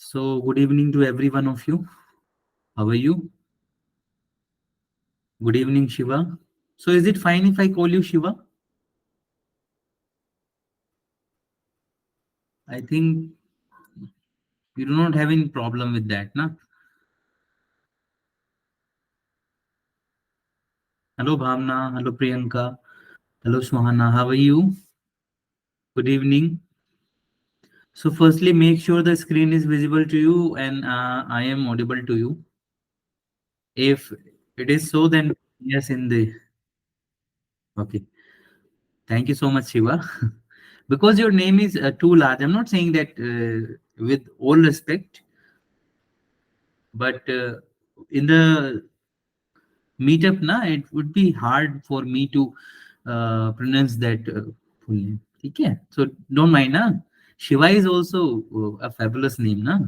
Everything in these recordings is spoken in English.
So, good evening to every one of you. How are you? Good evening, Shiva. So, is it fine if I call you Shiva? I think you do not have any problem with that, na? Hello, Bhavna. Hello, Priyanka. Hello, Suhana. How are you? Good evening. So, firstly, make sure the screen is visible to you and I am audible to you. If it is so, then yes, in the okay. Thank you so much, Shiva. Because your name is too large. I'm not saying that with all respect, but in the meetup, na, it would be hard for me to pronounce that full name. Okay, so don't mind, na. Shiva is also a fabulous name, na.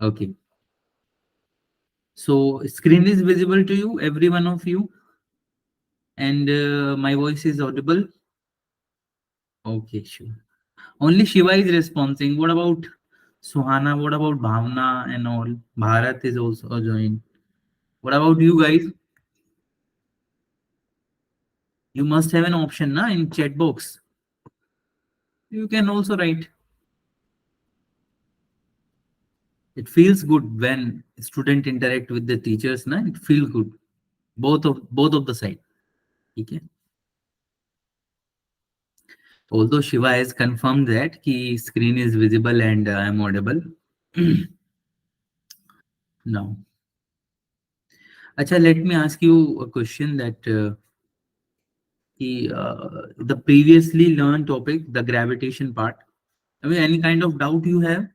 Okay, so screen is visible to you, every one of you, and my voice is audible. Okay, sure. Only Shiva is responding. What about Suhana? What about Bhavna and all? Bharat is also joined. What about you guys? You must have an option, na, in chat box. You can also write. It feels good when student interact with the teachers, na. It feels good. Both of the side. Okay. Although Shiva has confirmed that ki screen is visible and I am audible. Now, acha, let me ask you a question that the previously learned topic, the gravitation part. I mean, any kind of doubt you have?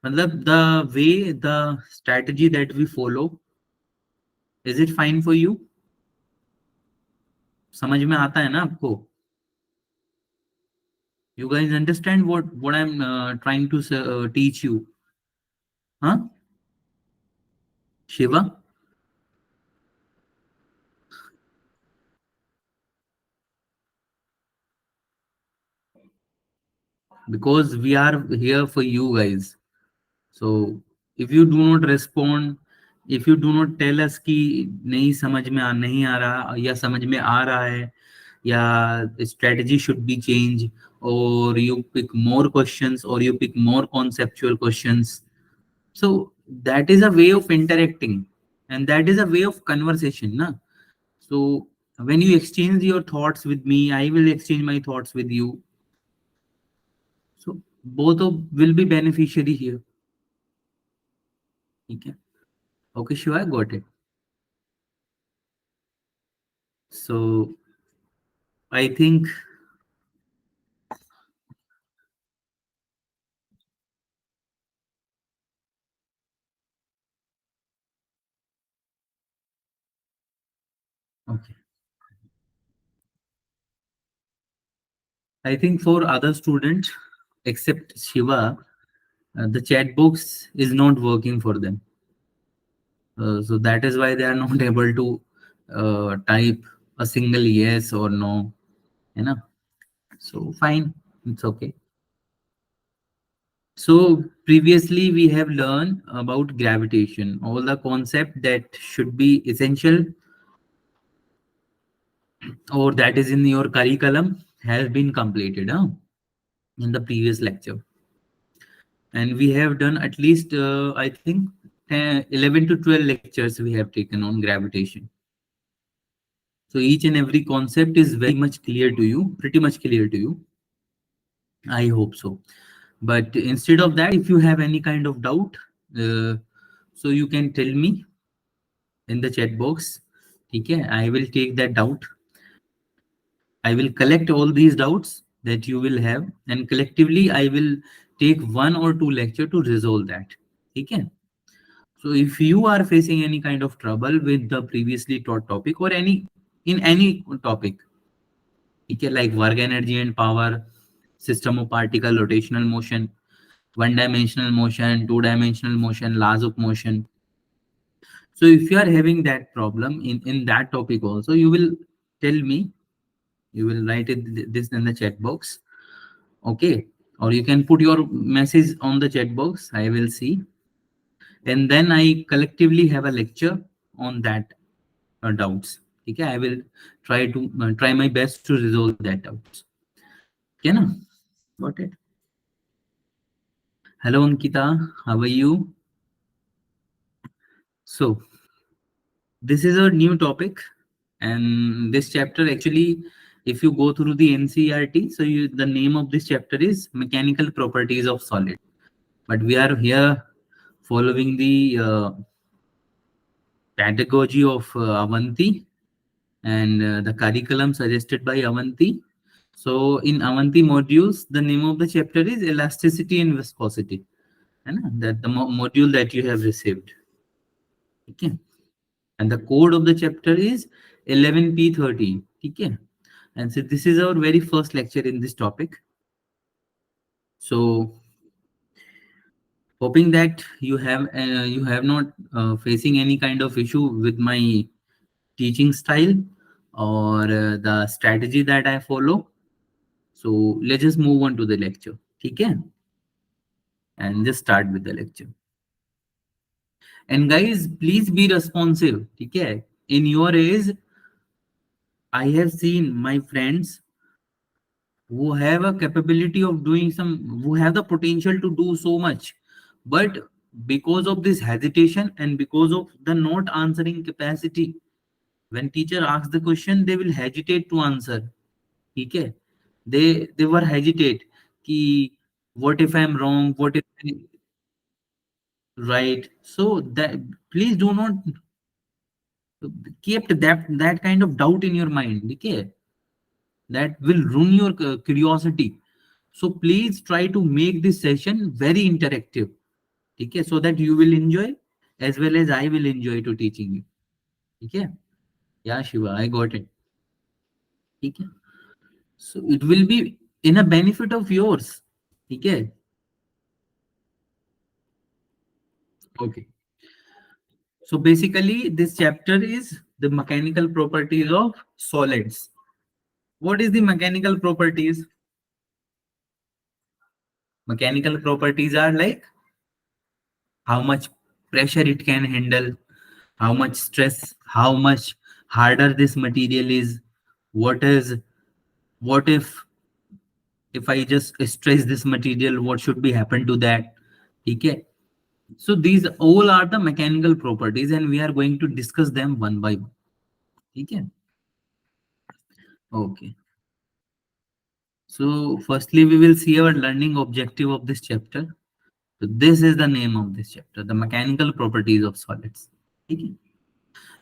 मतलब the way, the strategy that we follow, is it fine for you? समझ में आता है ना आपको? You guys understand what I'm trying to teach you? Huh? Shiva? Because we are here for you guys. So if you do not respond, if you do not tell us कि नहीं समझ में नहीं आ रहा या समझ में आ रहा है या strategy should be changed, or you pick more questions, or you pick more conceptual questions, so that is a way of interacting, and that is a way of conversation, na? So when you exchange your thoughts with me, I will exchange my thoughts with you, so both of will be beneficiary here. Okay, okay, sure, I got it. So I think, okay, I think for other students except Shiva, the chat box is not working for them. So that is why they are not able to type a single yes or no. You know? So fine, it's okay. So previously we have learned about gravitation, all the concept that should be essential or that is in your curriculum has been completed in the previous lecture. And we have done at least, I think, 10, 11 to 12 lectures we have taken on gravitation. So each and every concept is very much clear to you, pretty much clear to you. I hope so. But instead of that, if you have any kind of doubt, uh, so you can tell me in the chat box. Okay, I will take that doubt. I will collect all these doubts that you will have, and collectively I will take one or two lecture to resolve that. Okay. So if you are facing any kind of trouble with the previously taught topic or any in any topic, okay, like work energy and power, system of particle, rotational motion, one-dimensional motion, two-dimensional motion, laws of motion. So if you are having that problem in that topic also, you will tell me. You will write it this in the chat box. Okay. or you can put your message on the chat box. I will see, and then I collectively have a lecture on that doubts. Okay, I will try my best to resolve that doubts. Okay, na? Got it. Hello, Ankita. How are you? So this is a new topic, and this chapter actually, if you go through the NCERT, so the name of this chapter is Mechanical Properties of Solid. But we are here following the pedagogy of Avanti, and the curriculum suggested by Avanti. So in Avanti modules, the name of the chapter is Elasticity and Viscosity. And that the module that you have received. Okay. And the code of the chapter is 11P13. Okay. And so this is our very first lecture in this topic. So hoping that you have not facing any kind of issue with my teaching style or the strategy that I follow. So let's just move on to the lecture. Okay. And just start with the lecture. And guys, please be responsive. Okay. In your age, I have seen my friends who have a capability of doing some, who have the potential to do so much, but because of this hesitation and because of the not answering capacity, when teacher asks the question, they will hesitate to answer. Okay, they were hesitate. Ki, what if I'm wrong? What if right? So that please do not keep that kind of doubt in your mind. Okay, that will ruin your curiosity. So please try to make this session very interactive. Okay, so that you will enjoy as well as I will enjoy to teaching you. Okay, yeah, Shiva, I got it. Okay, so it will be in a benefit of yours. Okay, okay. So basically, this chapter is the mechanical properties of solids. What is the mechanical properties? Mechanical properties are like how much pressure it can handle, how much stress, how much harder this material is, what is, what if I just stress this material, what should be happen to that. Okay, so these all are the mechanical properties and we are going to discuss them one by one. Okay, okay. So firstly we will see our learning objective of this chapter. So this is the name of this chapter, the mechanical properties of solids. Okay.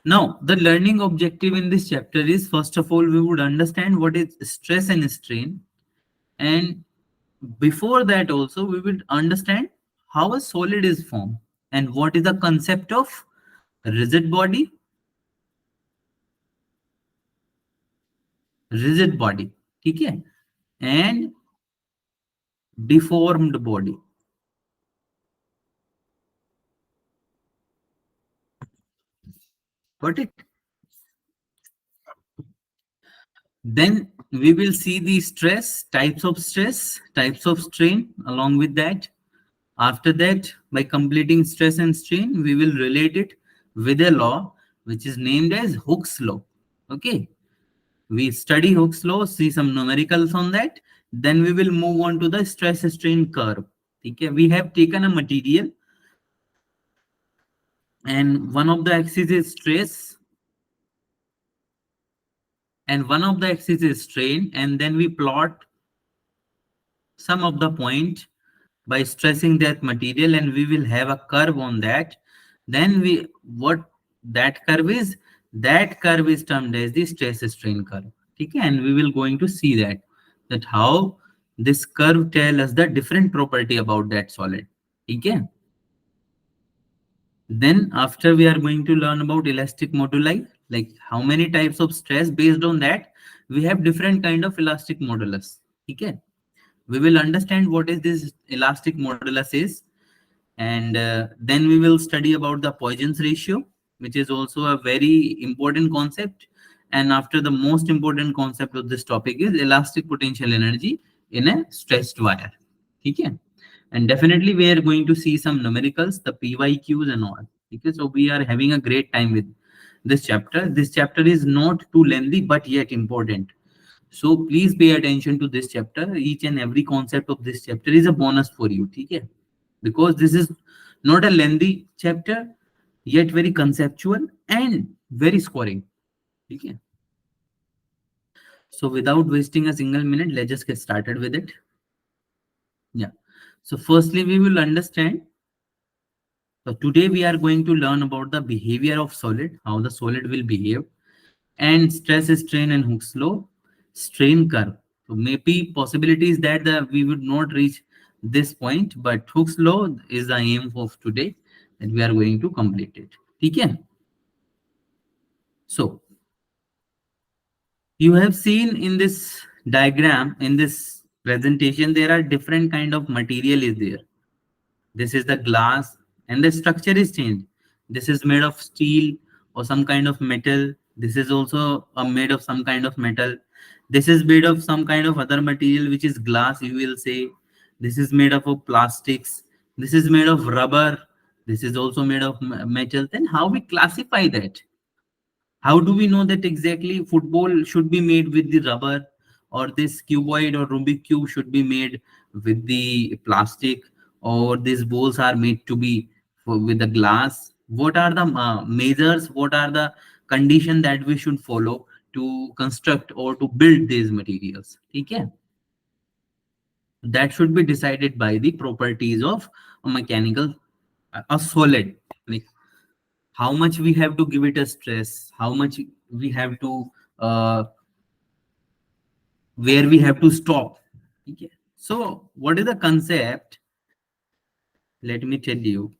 Now, the learning objective in this chapter is, first of all, we would understand what is stress and strain. And before that also, we will understand how a solid is formed and what is the concept of rigid body, rigid body, okay, and deformed body. Got it? Then we will see the stress, types of strain along with that. After that, by completing stress and strain, we will relate it with a law which is named as Hooke's law. Okay, we study Hooke's law, see some numericals on that. Then we will move on to the stress strain curve. Okay, we have taken a material and one of the axis is stress and one of the axis is strain, and then we plot some of the point by stressing that material and we will have a curve on that. Then we, what that curve is termed as the stress strain curve. Okay, and we will going to see that how this curve tell us the different property about that solid. Okay, then after we are going to learn about elastic moduli, like how many types of stress. Based on that, we have different kind of elastic modulus. Okay, we will understand what is this elastic modulus is, and then we will study about the Poisson's ratio, which is also a very important concept. And after, the most important concept of this topic is elastic potential energy in a stretched wire. ठीक है. And definitely we are going to see some numericals, the pyqs and all. Okay, so we are having a great time with this chapter. This chapter is not too lengthy but yet important, so please pay attention to this chapter. Each and every concept of this chapter is a bonus for you, okay? Because this is not a lengthy chapter, yet very conceptual and very scoring, okay? So without wasting a single minute, let's just get started with it. Yeah. So firstly, we will understand. So today we are going to learn about the behavior of solid, how the solid will behave, and stress, strain, and Hooke's law, strain curve. So maybe possibilities that we would not reach this point, but Hooke's law is the aim of today, and we are going to complete it. Okay. So you have seen in this diagram, in this presentation, there are different kind of material is there. This is the glass, and the structure is changed. This is made of steel or some kind of metal. This is also made of some kind of metal. This is made of some kind of other material, which is glass, you will say. This is made up of plastics. This is made of rubber. This is also made of metal. Then how we classify that? How do we know that exactly football should be made with the rubber, or this cuboid or Rubik cube should be made with the plastic, or these balls are made to be with the glass? What are the measures? What are the condition that we should follow to construct or to build these materials? Okay, that should be decided by the properties of a mechanical, a solid. Like how much we have to give it a stress, how much we have to uh, where we have to stop. Okay. So what is the concept? Let me tell you.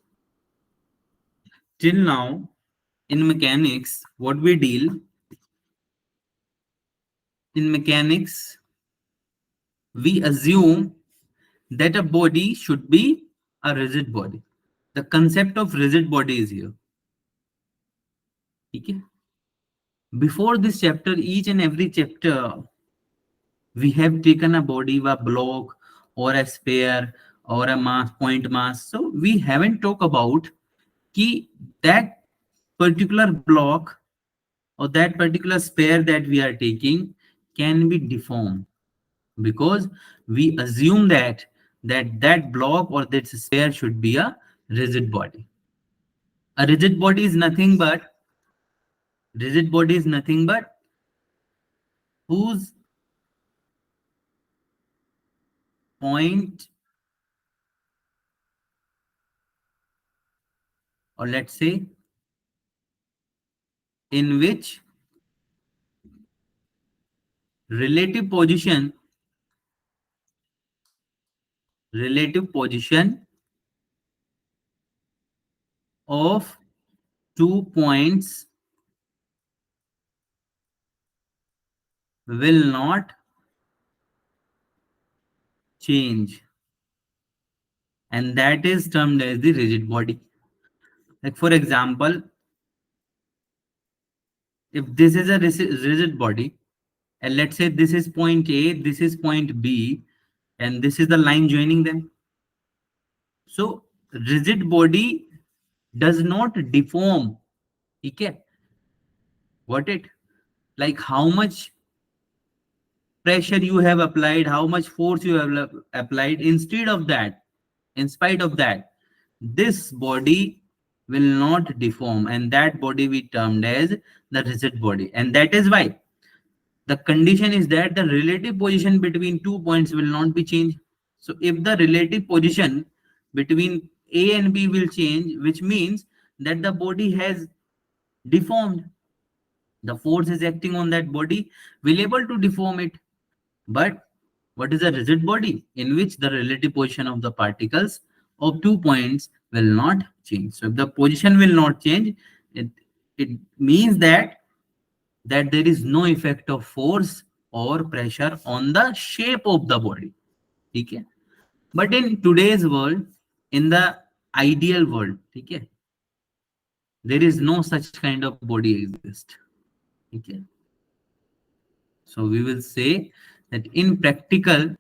Till now in mechanics, what we deal in mechanics, we assume that a body should be a rigid body. The concept of rigid body is here. Okay. Before this chapter, each and every chapter, we have taken a body, a block, or a sphere, or a mass, point mass. So we haven't talked about key that particular block or that particular sphere that we are taking can be deformed, because we assume that that block or that sphere should be a rigid body. A rigid body is nothing but whose point, or let's say in which relative position relative position of 2 points will not change, and that is termed as the rigid body. Like for example, if this is a rigid body, and let's say this is point A, this is point B, and this is the line joining them. So rigid body does not deform. Okay, what it, like how much pressure you have applied, how much force you have applied, instead of that, in spite of that, this body will not deform, and that body we termed as the rigid body. And that is why the condition is that the relative position between 2 points will not be changed. So if the relative position between A and B will change, which means that the body has deformed, the force is acting on that body will able to deform it. But what is a rigid body? In which the relative position of the particles of 2 points will not change. So if the position will not change, it, it means that there is no effect of force or pressure on the shape of the body. Okay? But in today's world, in the ideal world, okay, there is no such kind of body exist. Okay? So we will say that in practical,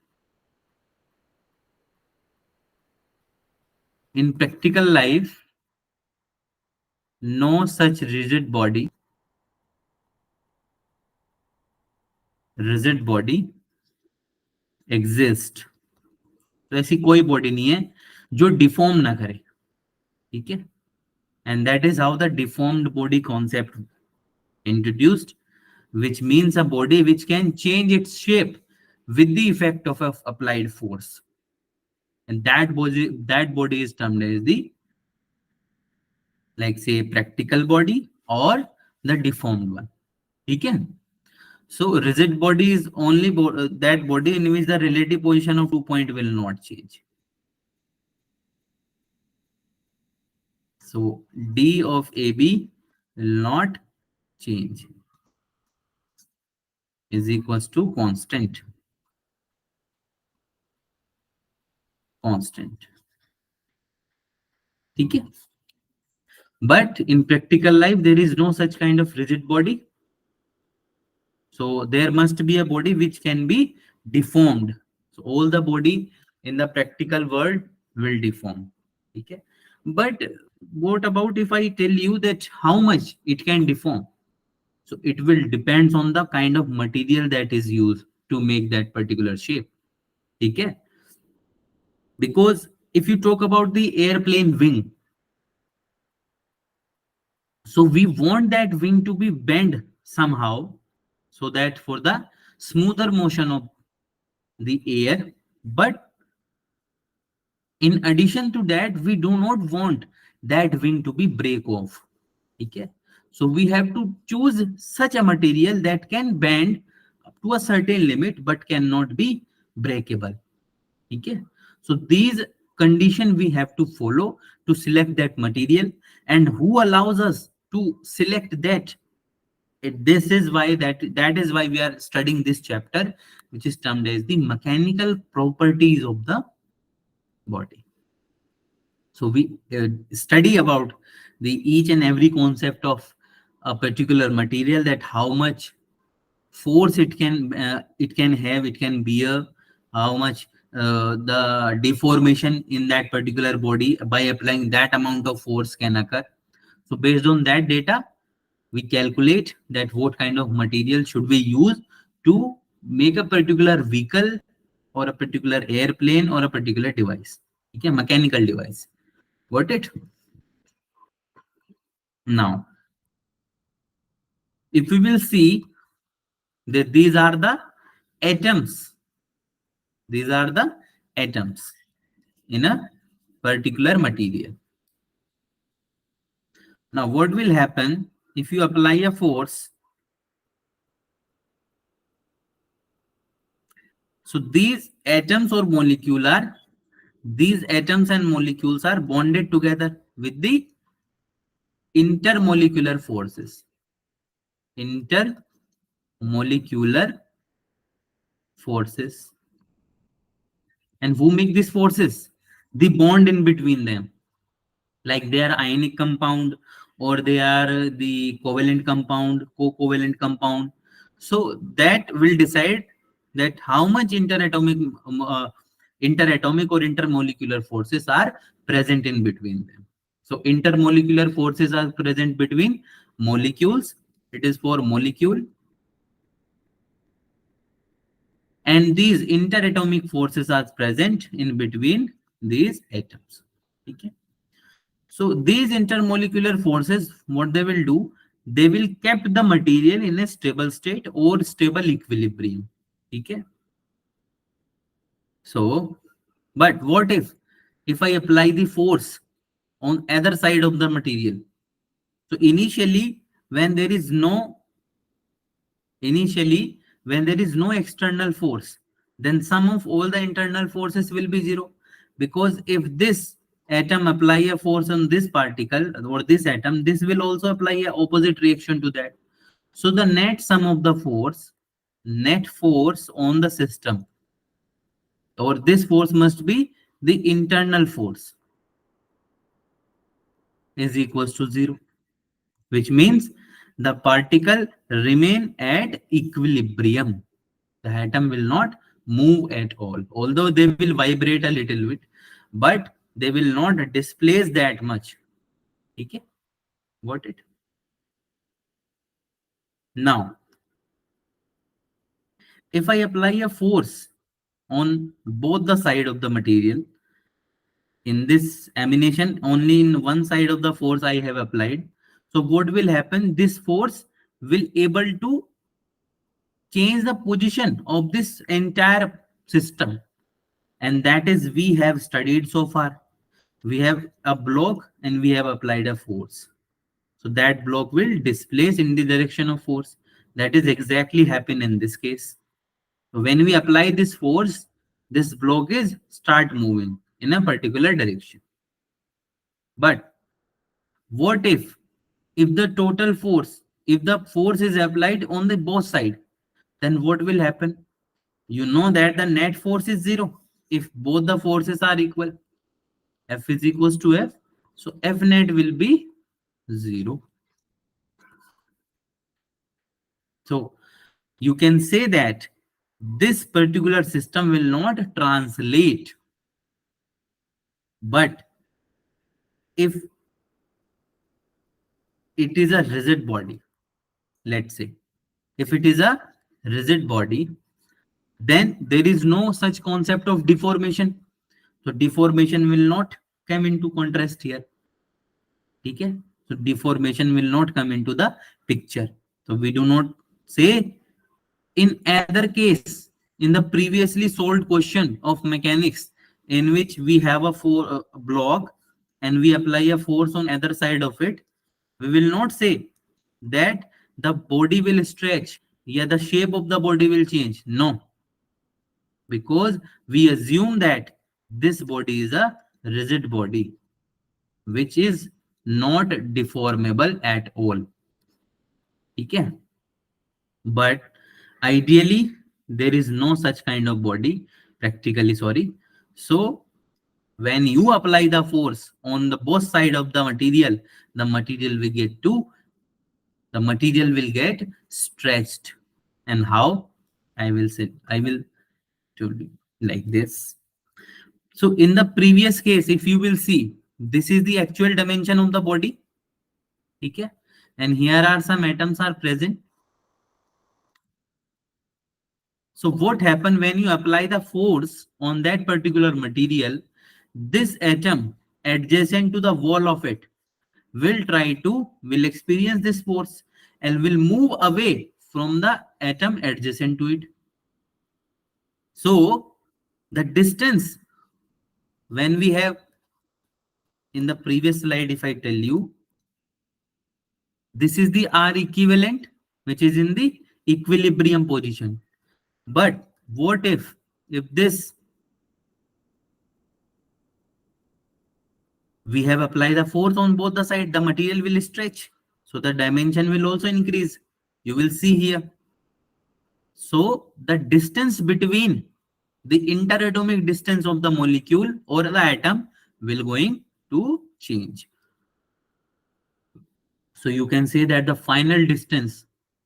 In practical life, no such rigid body exist. तो ऐसी कोई body नहीं है जो deform ना करे, ठीक है. And that is how the deformed body concept introduced, which means a body which can change its shape with the effect of a applied force. And that body is termed as the, like say, practical body or the deformed one. ठीक है. So rigid body is only that body in which the relative position of 2 point will not change. So D of AB will not change, is equals to constant. ठीक है. But in practical life, there is no such kind of rigid body. So there must be a body which can be deformed. So all the body in the practical world will deform. Okay. But what about if I tell you that how much it can deform? So it will depends on the kind of material that is used to make that particular shape. Okay. Because if you talk about the airplane wing, so we want that wing to be bent somehow, so that for the smoother motion of the air. But in addition to that, we do not want that wing to be break off. Okay. So we have to choose such a material that can bend up to a certain limit but cannot be breakable. Okay. So these condition we have to follow to select that material. And who allows us to select that? This is why that is why we are studying this chapter, which is termed as the mechanical properties of the body. So we study about the each and every concept of a particular material, that how much force it can have, it can bear, how much the deformation in that particular body by applying that amount of force can occur. So based on that data, we calculate that what kind of material should we use to make a particular vehicle or a particular airplane or a particular device. Okay, mechanical device. Got it? Now, if we will see that these are the atoms, these are the atoms in a particular material. Now, what will happen if you apply a force? So these atoms or these atoms and molecules are bonded together with the intermolecular forces. Intermolecular forces. And who make these forces? The bond in between them. Like they are ionic compound, or they are the covalent compound, co-covalent compound. So that will decide that how much interatomic or intermolecular forces are present in between them. So intermolecular forces are present between molecules. It is for molecule. And these interatomic forces are present in between these atoms. Okay. So these intermolecular forces, what they will do, they will keep the material in a stable state or stable equilibrium. Okay. So, but what if I apply the force on other side of the material? So when there is no initially when there is no external force, then sum of all the internal forces will be zero. Because if this atom apply a force on this particle or this atom, this will also apply a opposite reaction to that. So the net sum of the net force on the system, or this force must be the internal force, is equals to zero, which means the particle remain at equilibrium. The atom will not move at all, although they will vibrate a little bit, but they will not displace that much. Okay, got it? Now if I apply a force on both the side of the material, in this emanation only in one side of the force I have applied, so what will happen, this force will able to change the position of this entire system, and that is we have studied so far. We have a block and we have applied a force, so that block will displace in the direction of force. That is exactly happen in this case. When we apply this force, this block is start moving in a particular direction. But what if the total force, if the force is applied on the both side, then what will happen? You know that the net force is zero if both the forces are equal. F is equals to F, so F net will be zero. So you can say that this particular system will not translate, but if it is a rigid body, let's say, if it is a rigid body, then there is no such concept of deformation. So deformation will not come into contrast here. Okay, so deformation will not come into the picture. So we do not say. In other case, in the previously solved question of mechanics, in which we have a block and we apply a force on other side of it, we will not say that the body will stretch, yeah, the shape of the body will change. No, because we assume that this body is a rigid body, which is not deformable at all. Okay, but ideally there is no such kind of body, practically, sorry. So when you apply the force on the both side of the material will get to the material will get stretched. And how? I will tell you like this. So in the previous case, if you will see, this is the actual dimension of the body. Okay, and here are some atoms are present. So what happen when you apply the force on that particular material, this atom adjacent to the wall of it will experience this force and will move away from the atom adjacent to it. So the distance, when we have in the previous slide, if I tell you, this is the R equivalent, which is in the equilibrium position. But what if this we have applied the force on both the side, the material will stretch, so the dimension will also increase. You will see here. So the distance between the interatomic distance of the molecule or the atom will going to change. So you can say that the final distance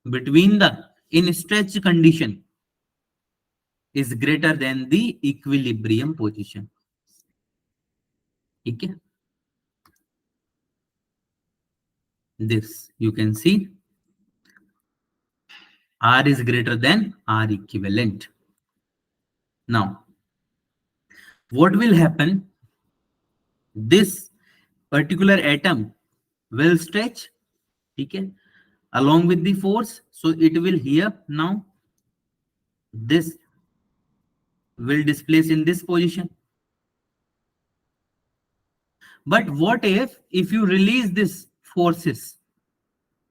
between the in stretch condition is greater than the equilibrium position. Okay, this you can see R is greater than R equivalent. Now, what will happen? This particular atom will stretch, okay, along with the force. So it will here now, this will displace in this position. But what if you release this forces,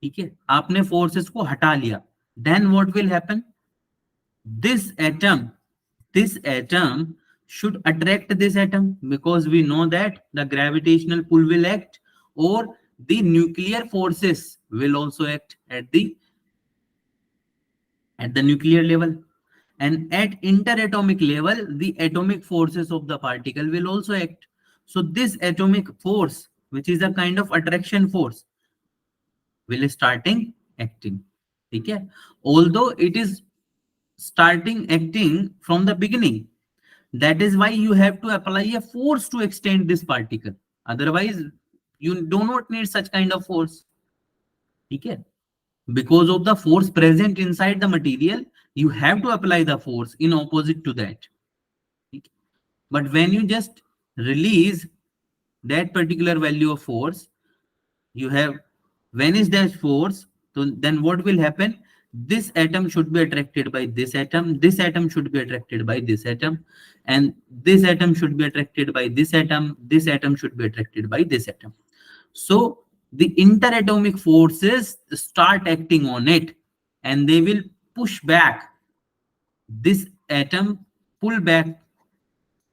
ठीक है, आपने forces को हटा लिया, then what will happen? This atom should attract this atom, because we know that the gravitational pull will act, or the nuclear forces will also act at the nuclear level, and at interatomic level the atomic forces of the particle will also act. So this atomic force, which is a kind of attraction force, will starting acting. Okay, although it is starting acting from the beginning, That is why you have to apply a force to extend this particle. Otherwise, you do not need such kind of force. Okay? Because of the force present inside the material, you have to apply the force in opposite to that. Okay? But when you just release that particular value of force, you have vanish that force. So then what will happen? This atom should be attracted by this atom should be attracted by this atom, and this atom should be attracted by this atom should be attracted by this atom. So the interatomic forces start acting on it, and they will push back this atom, pull back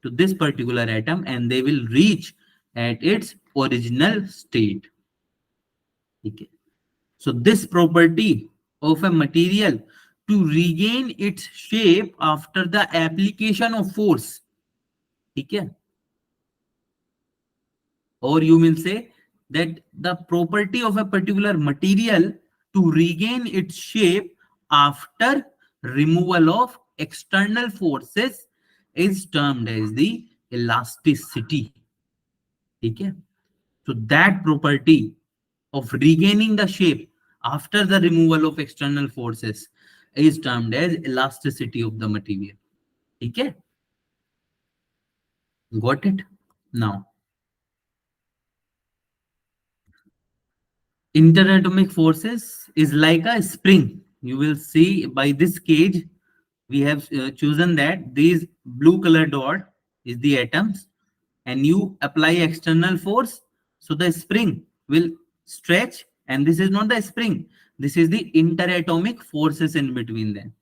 to this particular atom, and they will reach at its original state. Okay. So this property of a material to regain its shape after the application of force, okay, or you will say that the property of a particular material to regain its shape after removal of external forces is termed as the elasticity. Okay. So that property of regaining the shape after the removal of external forces is termed as elasticity of the material. Okay, got it? Now, interatomic forces is like a spring. You will see by this cage, we have chosen that these blue color dot is the atoms, and you apply external force, so the spring will stretch, and this is not the spring, this is the interatomic forces in between them.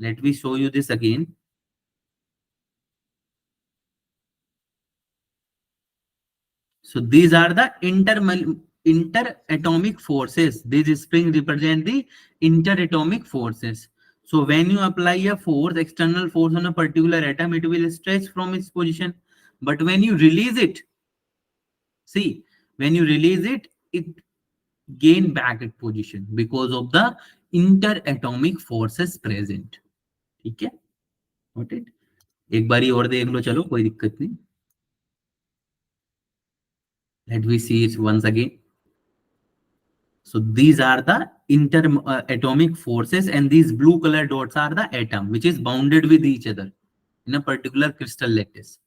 Let me show you this again. So these are the interatomic forces. These springs represent the interatomic forces. So when you apply a force, external force on a particular atom, it will stretch from its position. But when you release it, see, when you release it, it gain back its position because of the interatomic forces present. ठीक है? Got it? एक बारी और देख लो, चलो कोई दिक्कत नहीं. Let me see it once again. So these are the interatomic forces, and these blue color dots are the atom which is bounded with each other in a particular crystal lattice.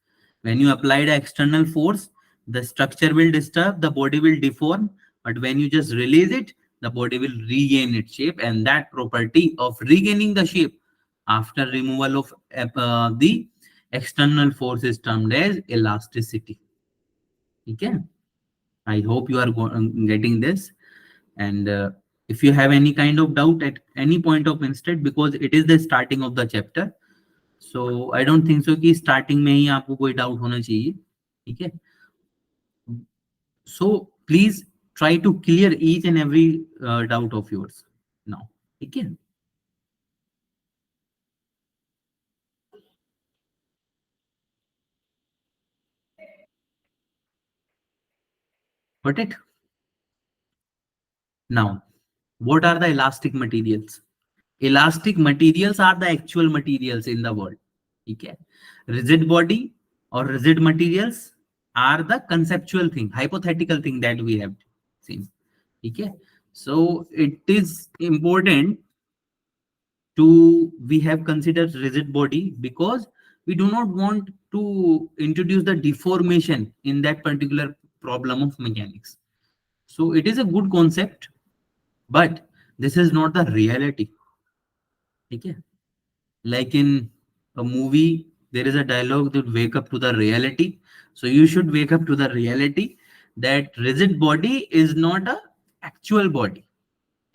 When you apply the external force, the structure will disturb, the body will deform, but when you just release it, the body will regain its shape, and that property of regaining the shape after removal of the external force is termed as elasticity. Okay, I hope you are getting this. And if you have any kind of doubt at any point of instant, because it is the starting of the chapter, so I don't think so कि starting में ही आपको कोई doubt होना चाहिए. ठीक है? So please try to clear each and every doubt of yours now. ठीक है? Got it? Now, what are the elastic materials? Elastic materials are the actual materials in the world. Okay, rigid body or rigid materials are the conceptual thing, hypothetical thing that we have seen. Okay, so it is important to we have considered rigid body because we do not want to introduce the deformation in that particular problem of mechanics. So it is a good concept, but this is not the reality. Okay, like in a movie, there is a dialogue that wake up to the reality. So you should wake up to the reality that rigid body is not a actual body.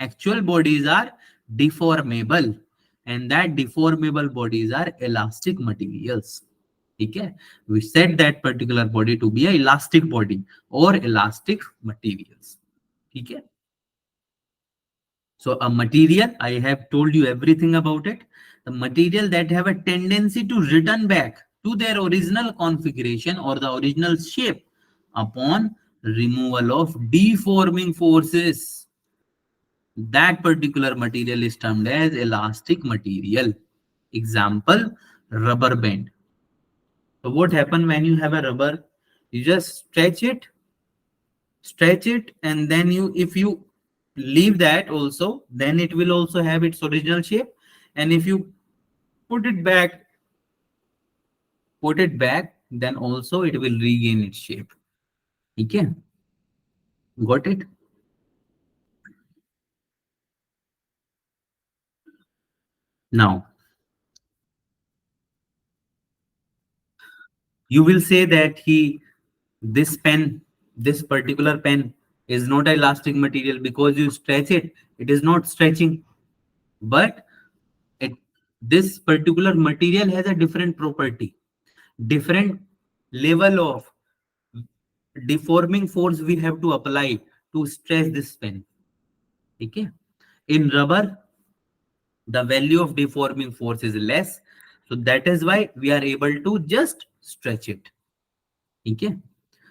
Actual bodies are deformable, and that deformable bodies are elastic materials. Okay, we set that particular body to be a elastic body or elastic materials. Okay. So a material, I have told you everything about it. The material that have a tendency to return back to their original configuration or the original shape upon removal of deforming forces. That particular material is termed as elastic material. Example, rubber band. what happen when you have a rubber? You just stretch it, and then you, if you leave that also, then it will also have its original shape. And if you put it back, then also it will regain its shape. Okay, got it? Now you will say that this pen, this particular pen is not elastic material because you stretch it. It is not stretching, but it, this particular material has a different property, different level of deforming force we have to apply to stretch this pen. Okay, in rubber the value of deforming force is less, so that is why we are able to just stretch it. Okay,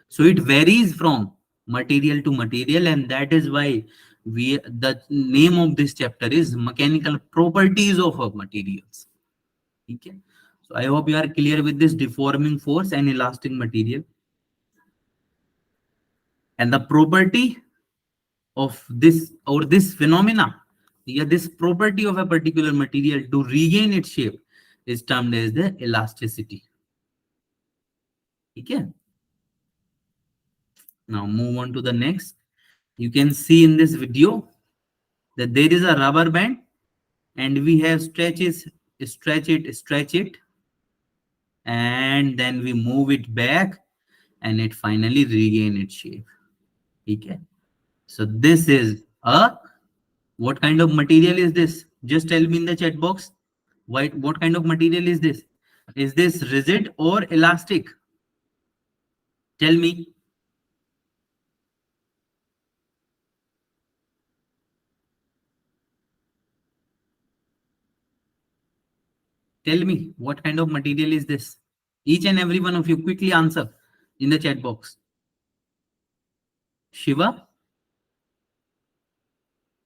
so it varies from material to material, and that is why the name of this chapter is mechanical properties of materials. Okay, so I hope you are clear with this deforming force and elastic material. And the property of this, or this phenomena, yeah, this property of a particular material to regain its shape is termed as the elasticity. Okay, now move on to the next. You can see in this video that there is a rubber band, and we have stretch it, and then we move it back, and it finally regain its shape. Okay, so this is a, what kind of material is this? Just tell me in the chat box. What kind of material is this? Is this rigid or elastic? Tell me. Tell me what kind of material is this? Each and every one of you quickly answer in the chat box. Shiva?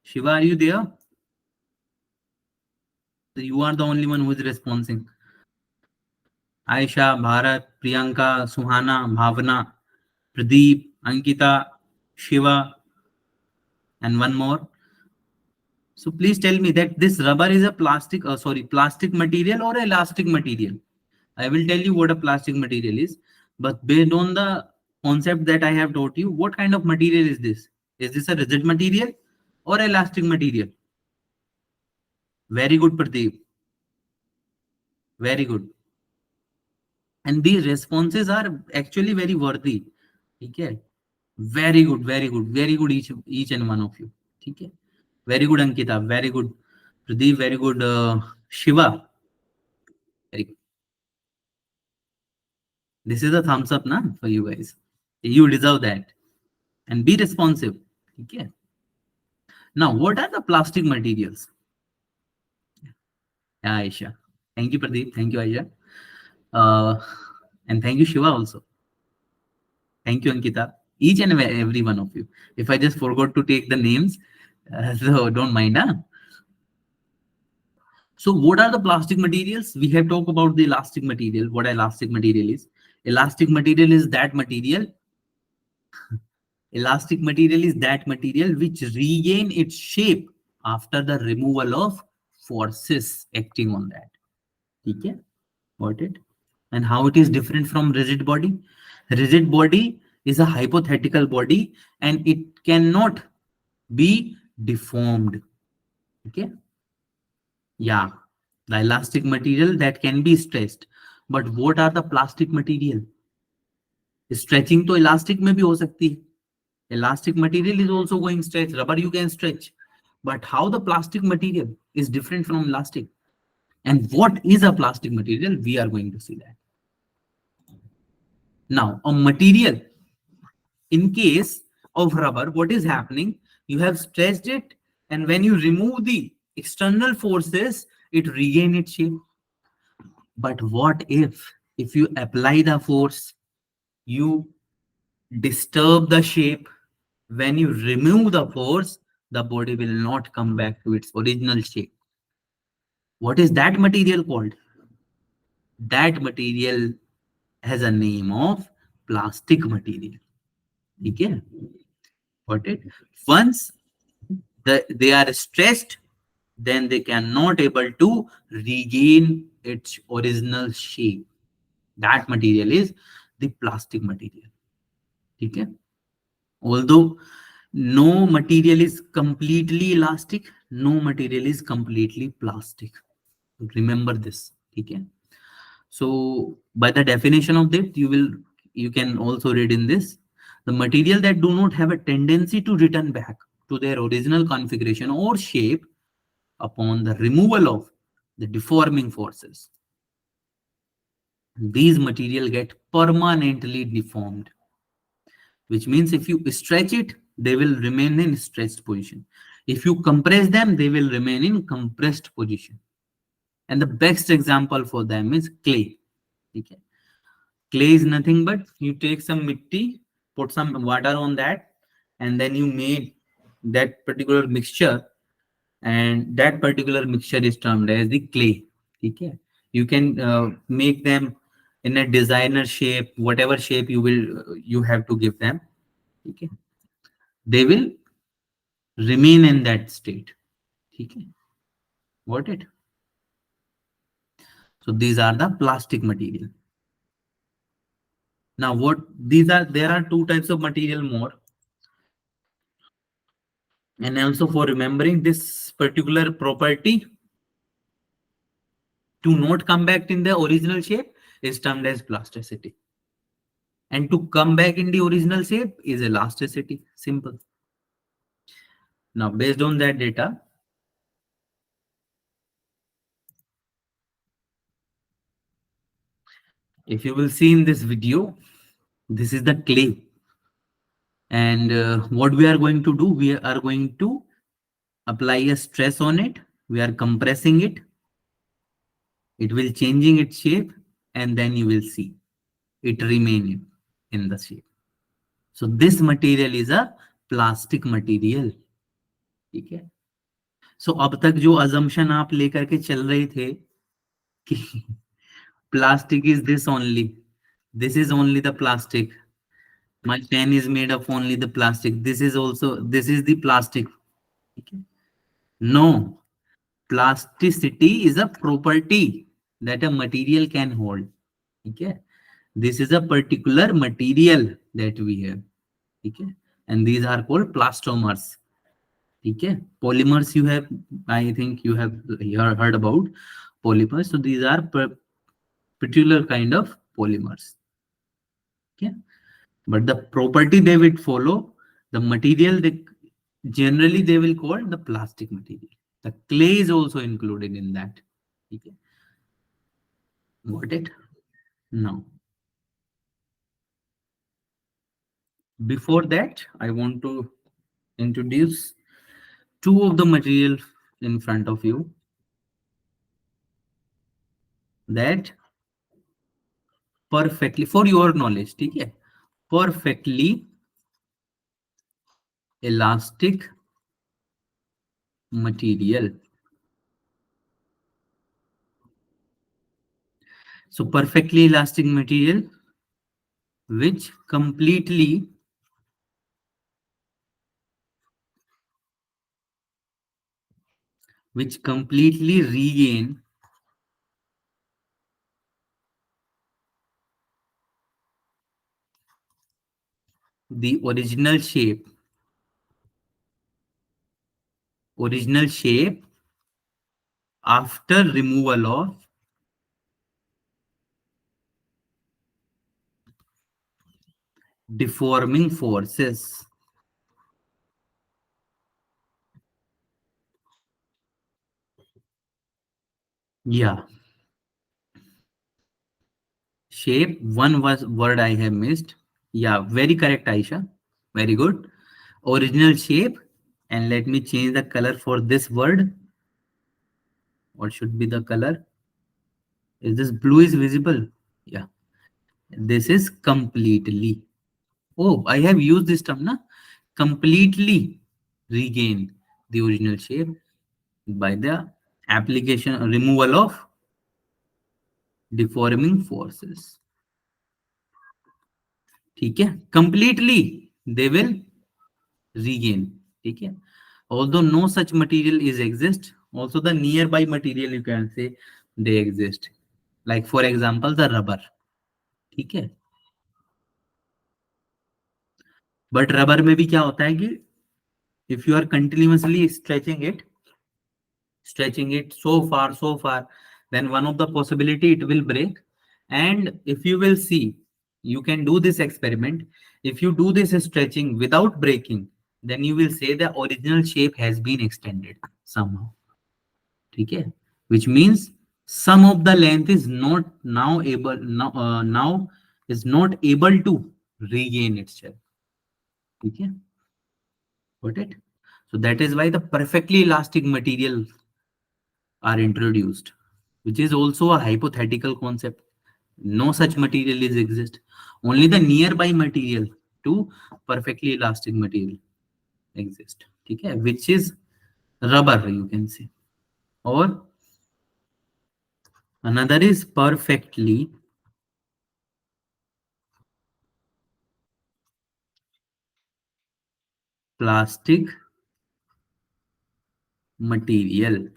Shiva, are you there? You are the only one who is responding. Aisha, Bharat, Priyanka, Suhana, Bhavana, Pradeep, Ankita, Shiva, and one more. So please tell me that this rubber is a plastic material or elastic material. I will tell you what a plastic material is, but based on the concept that I have taught you, what kind of material is this? Is this a rigid material or elastic material? Very good, Pradeep. Very good. And these responses are actually very worthy. Okay. Very good, very good, very good, each and one of you. Okay. Very good, Ankita. Very good, Pradeep. Very good, Shiva. Very good. This is a thumbs up, na, for you guys. You deserve that. And be responsive. Okay. Now, what are the plastic materials? Yeah, Aisha. Thank you, Pradeep. Thank you, Aisha. Uh, and thank you, Shiva, also. Thank you, Ankita. Each and every one of you. If I just forgot to take the names, so don't mind. Huh? So, what are the plastic materials? We have talked about the elastic material. What elastic material is? Elastic material is that material. Elastic material is that material which regain its shape after the removal of forces acting on that. Okay, got it? And how it is different from rigid body? Rigid body is a hypothetical body and it cannot be deformed. Okay, yeah, the elastic material that can be stretched. But what are the plastic material? Stretching to elastic में भी हो सकती है. Elastic material is also going stretch. Rubber you can stretch. But how the plastic material is different from elastic? And what is a plastic material? We are going to see that. Now, a material, in case of rubber, what is happening? You have stretched it, and when you remove the external forces, it regain its shape. But what if you apply the force, you disturb the shape? When you remove the force, the body will not come back to its original shape. What is that material called? That material has a name of plastic material. Okay, got it? Once they are stressed, then they cannot able to regain its original shape. That material is the plastic material. Okay, although no material is completely elastic, no material is completely plastic. Remember this. Okay, so by the definition of that, you can also read in this, the material that do not have a tendency to return back to their original configuration or shape upon the removal of the deforming forces. These material get permanently deformed, which means if you stretch it, they will remain in stretched position. If you compress them, they will remain in compressed position. And the best example for them is clay. Okay. Clay is nothing but you take some mitti, put some water on that, and then you made that particular mixture, and that particular mixture is termed as the clay. Okay. You can make them in a designer shape, whatever shape you have to give them. Okay. They will remain in that state. Okay. Got it? So these are the plastic material. Now, what these are, there are two types of material more. And also for remembering this particular property to not come back in the original shape is termed as plasticity. And to come back in the original shape is elasticity. Simple. Now, based on that data, if you will see in this video, this is the clay. And what we are going to do, we are going to apply a stress on it. We are compressing it. It will changing its shape, and then you will see it remain in the shape. So this material is a plastic material. ठीक है. So अब तक जो assumption आप लेकर के चल रहे थे कि plastic is this only, this is only the plastic, my pen is made of only the plastic, this is also, this is the plastic. Okay. No, plasticity is a property that a material can hold. Okay. This is a particular material that we have. Okay. And these are called plastomers. Okay. Polymers you have, I think you have heard about polymers. So these are particular kind of polymers. Okay. But the property they will follow, the material they generally they will call the plastic material. The clay is also included in that. Okay. Got it? Now, before that, I want to introduce two of the material in front of you that perfectly, for your knowledge, okay, perfectly elastic material. So perfectly elastic material which completely regain the original shape after removal of deforming forces. Yeah, shape, one was word I have missed. Yeah, very correct, Aisha. Very good. Original shape. And let me change the color for this word. What should be the color? Is this blue is visible? Yeah. This is completely. Oh, I have used this term, na? Completely regain the original shape by the application removal of deforming forces. ठीक है, completely they will regain. ठीक है, although no such material is exist, also the nearby material you can say they exist, like for example the rubber. ठीक है, but rubber में भी क्या होता है कि if you are continuously stretching it so far, then one of the possibility it will break. And if you will see, you can do this experiment. If you do this stretching without breaking, then you will say the original shape has been extended somehow. ठीक है, which means some of the length is not now is not able to regain itself. ठीक है, got it? So that is why the perfectly elastic material are introduced, which is also a hypothetical concept. No such material is exist. Only the nearby material to perfectly elastic material exist. ठीक है, which is rubber you can say, or another is perfectly plastic material.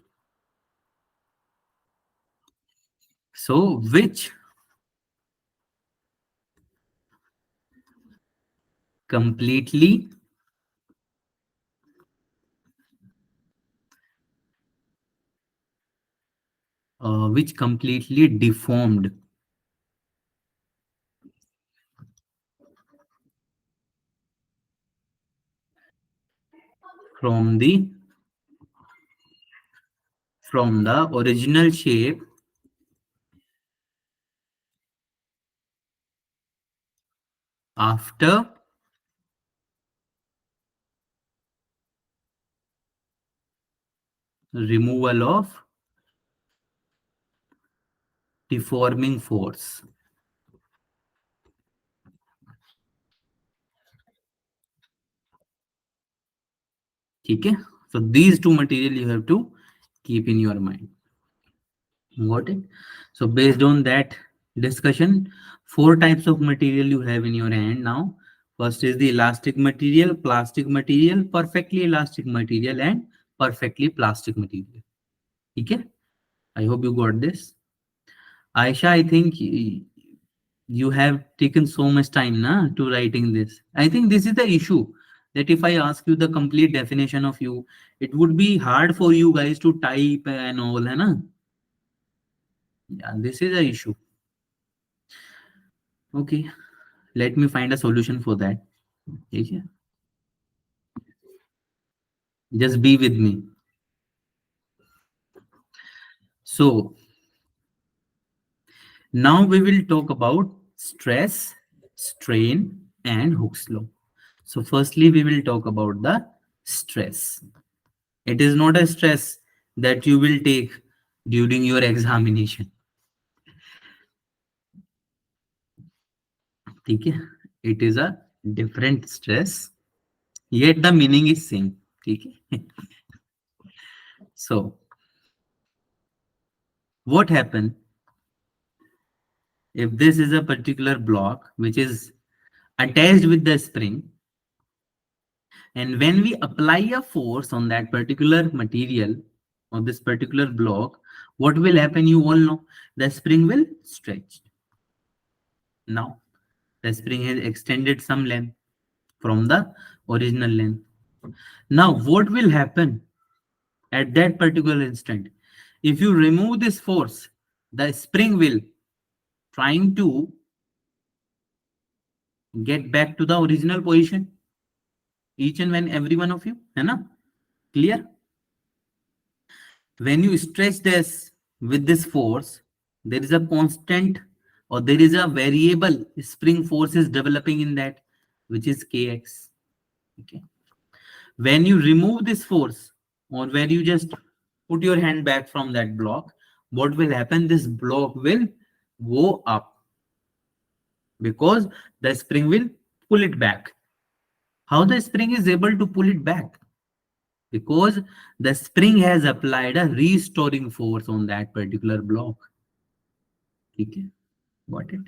So which completely which completely deformed from the original shape after removal of deforming force. ठीक है, so these two material you have to keep in your mind. Got it? So based on that discussion, four types of material you have in your hand now. First is the elastic material, plastic material, perfectly elastic material, and perfectly plastic material. Okay, I hope you got this. Aisha, I think you have taken so much time to writing this. I think this is the issue, that if I ask you the complete definition of you, it would be hard for you guys to type and all, है ना? Yeah, this is the issue. Okay, let me find a solution for that. Okay, just be with me. So now we will talk about stress, strain, and Hooke's law. So firstly, we will talk about the stress. It is not a stress that you will take during your examination. ठीक है, it is a different stress, yet the meaning is same. ठीक है, so what happen if this is a particular block which is attached with the spring, and when we apply a force on that particular material or this particular block, what will happen? You all know the spring will stretch. Now the spring has extended some length from the original length. Now what will happen at that particular instant? If you remove this force, the spring will trying to get back to the original position, each and every one of you, है ना? Clear? When you stretch this with this force, there is a constant or there is a variable spring force is developing in that, which is kx. Okay, when you remove this force, or when you just put your hand back from that block, what will happen? This block will go up because the spring will pull it back. How the spring is able to pull it back? Because the spring has applied a restoring force on that particular block. Okay, got it?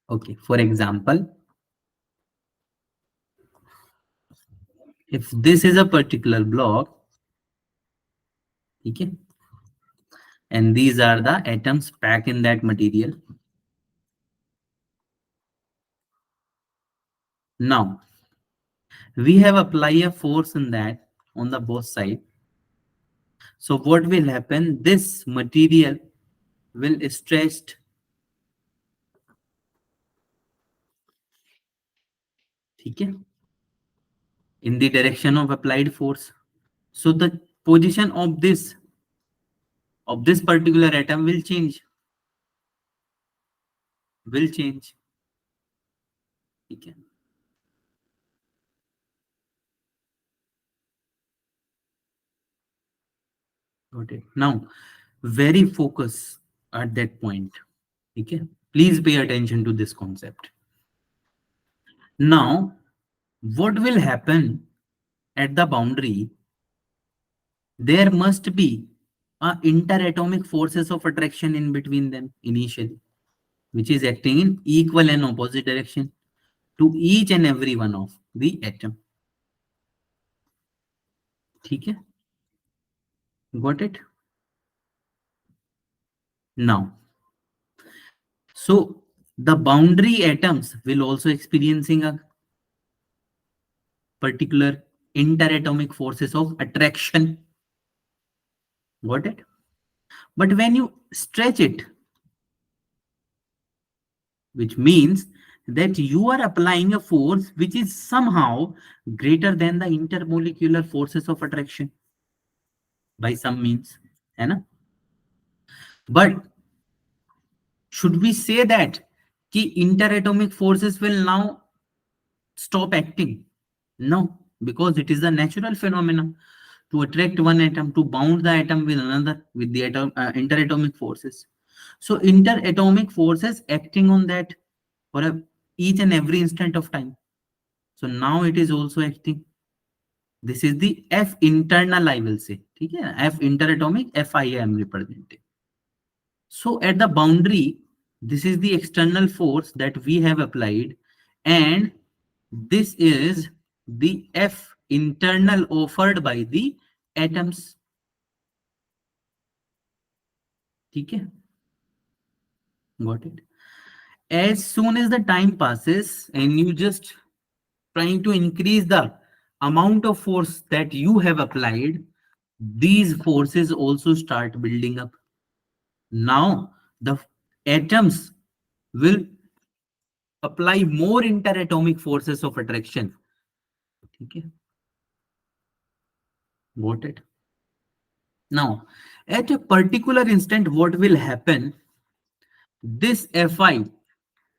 Okay, for example, if this is a particular block, okay, and these are the atoms packed in that material. Now, we have applied a force in that on the both side. So what will happen? This material will stretched, okay, in the direction of applied force. So the position of this particular atom will change. Okay. Got it. Now, very focus at that point. Okay. Please pay attention to this concept. Now, what will happen at the boundary? There must be a interatomic forces of attraction in between them initially, which is acting in equal and opposite direction to each and every one of the atom. ठीक है? Got it? Now, so the boundary atoms will also experiencing a particular interatomic forces of attraction. Got it? But when you stretch it, which means that you are applying a force which is somehow greater than the intermolecular forces of attraction by some means, है ना? But should we say that कि interatomic forces will now stop acting? No, because it is a natural phenomenon to attract one atom, to bound the atom with another with the interatomic forces. So interatomic forces acting on that for each and every instant of time. So now it is also acting. This is the F internal, I will say. Okay? F interatomic, Fi I am representing. So at the boundary, this is the external force that we have applied, and this is the F internal offered by the atoms. Okay? Got it? As soon as the time passes and you just trying to increase the amount of force that you have applied, these forces also start building up. Now the atoms will apply more interatomic forces of attraction. Okay, got it? Now, at a particular instant, what will happen? This Fi,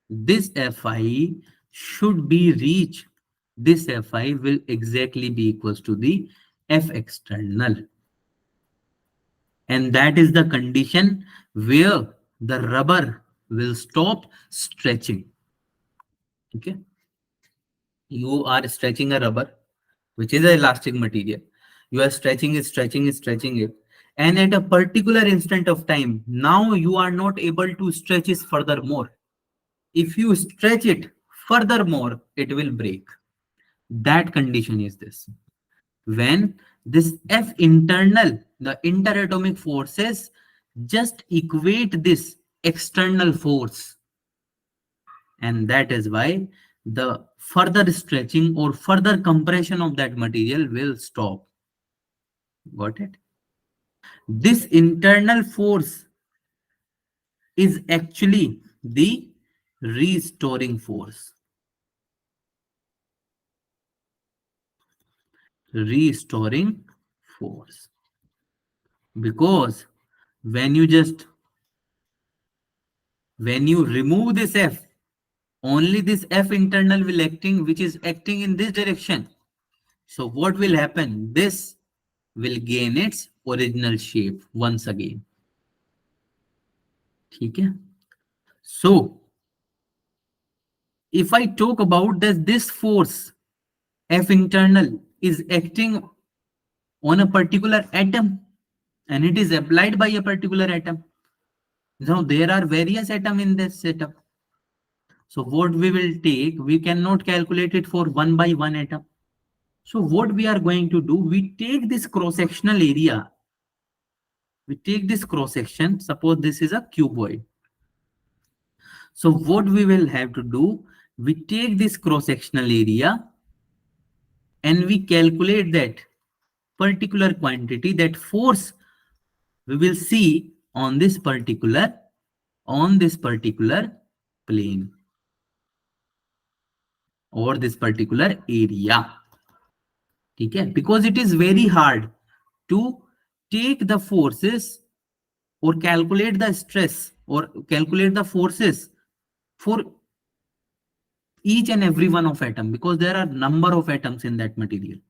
this Fi should be reached. This Fi will exactly be equals to the F external. And that is the condition where the rubber will stop stretching. Okay. You are stretching a rubber, which is an elastic material. You are stretching it, stretching it, stretching it. And at a particular instant of time, now you are not able to stretch it furthermore. If you stretch it furthermore, it will break. That condition is this. When this F internal, the interatomic forces, just equate this external force. And that is why the further stretching or further compression of that material will stop. Got it? This internal force is actually the restoring force. Restoring force. Because when you just when you remove this F, only this F internal will acting, which is acting in this direction. So what will happen? This will gain its original shape once again. ठीक है? So if I talk about this force F internal is acting on a particular atom and it is applied by a particular atom. Now there are various atoms in this setup. So what we will take, we cannot calculate it for one by one atom. So what we are going to do, we take this cross-sectional area. We take this cross-section, suppose this is a cuboid. So what we will have to do, we take this cross-sectional area and we calculate that particular quantity, that force we will see on this particular plane or this particular area. Okay, because it is very hard to take the forces or calculate the stress or calculate the forces for each and every one of atom, because there are number of atoms in that material.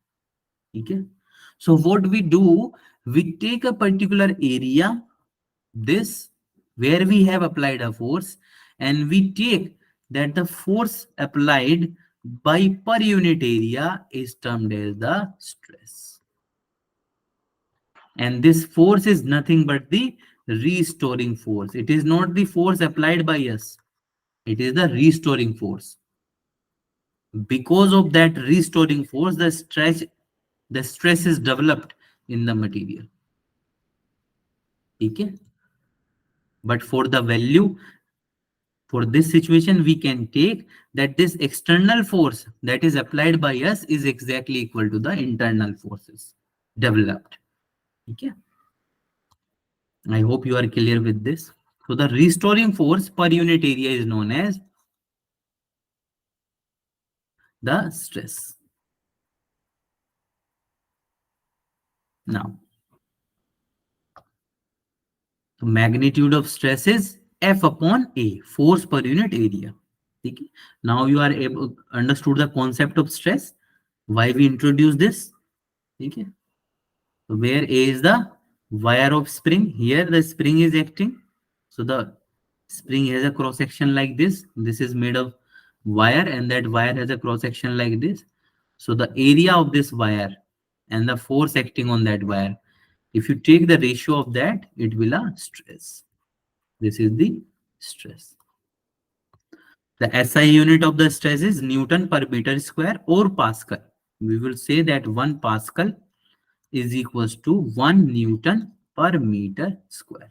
Okay, so what we do, we take a particular area, this where we have applied a force, and we take that the force applied by per unit area is termed as the stress. And this force is nothing but the restoring force. It is not the force applied by us, it is the restoring force. Because of that restoring force, the stress is developed in the material. Okay, but for the value, for this situation, we can take that this external force that is applied by us is exactly equal to the internal forces developed. Okay, I hope you are clear with this. So the restoring force per unit area is known as the stress. Now, the magnitude of stress is F upon A, force per unit area. Okay. Now you are able understood the concept of stress, why we introduce this. Okay. So where A is the wire of spring, here the spring is acting. So the spring has a cross section like this. This is made of wire, and that wire has a cross section like this. So the area of this wire and the force acting on that wire, if you take the ratio of that, it will a stress. This is the stress. The SI unit of the stress is Newton per meter square or Pascal. We will say that 1 Pascal is equals to 1 Newton per meter square.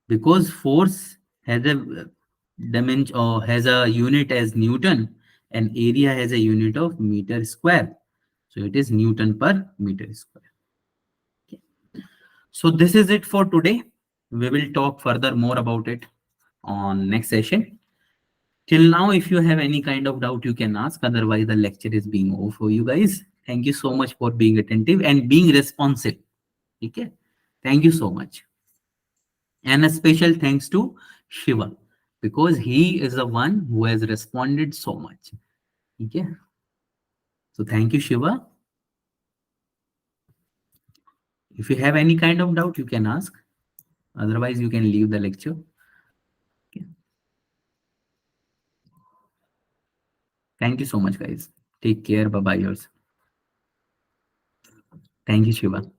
Because force has a dimension or has a unit as Newton, and area has a unit of meter square. So it is Newton per meter square. Okay. So this is it for today. We will talk further more about it on next session. Till now, if you have any kind of doubt, you can ask. Otherwise, the lecture is being over for you guys. Thank you so much for being attentive and being responsive. Okay. Thank you so much. And a special thanks to Shiva, because he is the one who has responded so much. Okay. So thank you, Shiva. If you have any kind of doubt, you can ask. Otherwise, you can leave the lecture. Okay. Thank you so much, guys. Take care. Bye bye, yours. Thank you, Shiva.